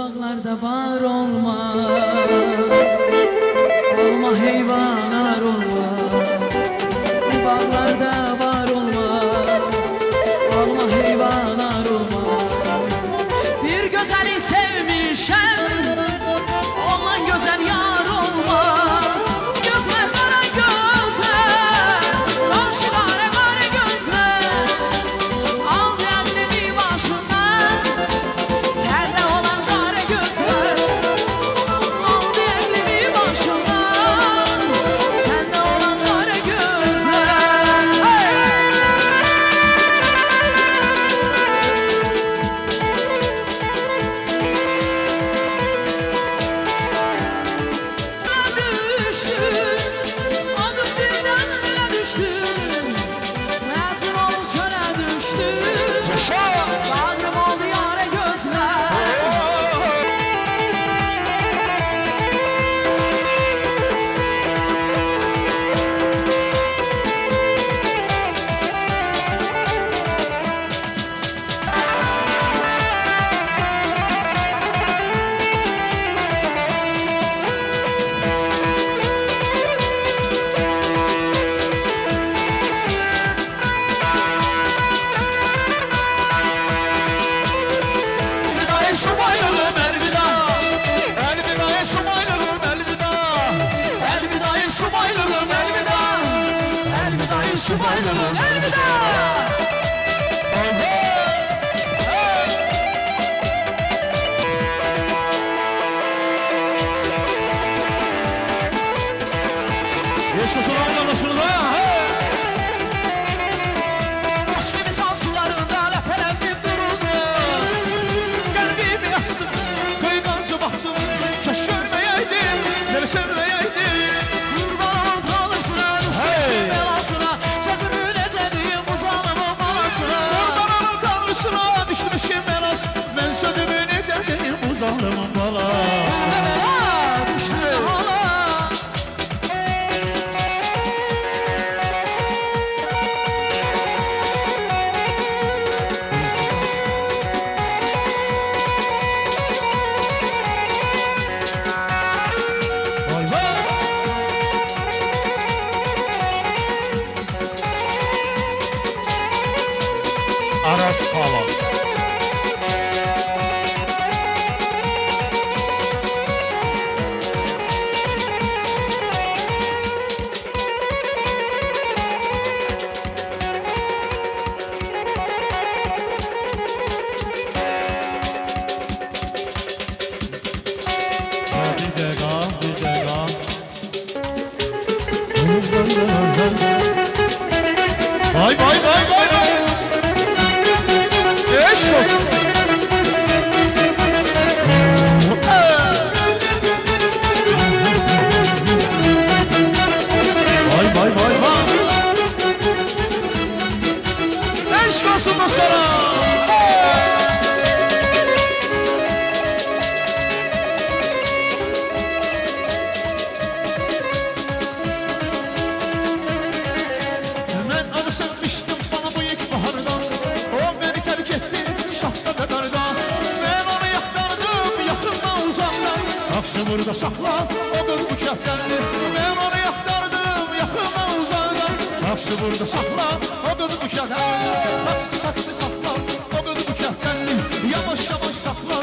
Bağlarda var olmaz, olma heyvanlar olmaz. Bağlarda var olmaz, olma heyvanlar olmaz. Bir güzeli sevmişem, olan güzel yar olmaz. Gözler kara gözler, karşı kara kara gözler. Al elini başından, sende olan kara gözler. Al elini başından, sende olan kara gözler. Düştü, adım dilden ele düştü. Mezun olup çöle düştü. Bağrım oldu yâre gözler. Subaylığım elveda. Yaşasın anlamasınız ha. Aşk gibi sansılarında lepelendim duruldum. Kalbimi yastım, kıyganca baktım. Keşke ölmeyeydim, beni sevmeyeydim. Kurban kalırsın düştüm belasına. Sözümü necediyim bu zalimin balasına. Kurbanın kanlısına düşmüş kim belas. Ben sözümü necediyim bu zalimin balasına. Düştüm hala. Aras Palas. Bir dega. Vay vay vay vay vay. Eş olsun. Vay vay vay vay. Eş olsun bu sana. Ben onu sevmiştim bana bu ilk baharda. O beni terk etti şahta kadarda. Ben onu yaktardım yakından uzaktan. Taksi burada sakla o gün bu keflendi. Ben onu yaktardım yakından uzaktan. Taksi burada sakla o gün bu keflendi. Taksi sakla o gün bu keflendi. Yavaş yavaş sakla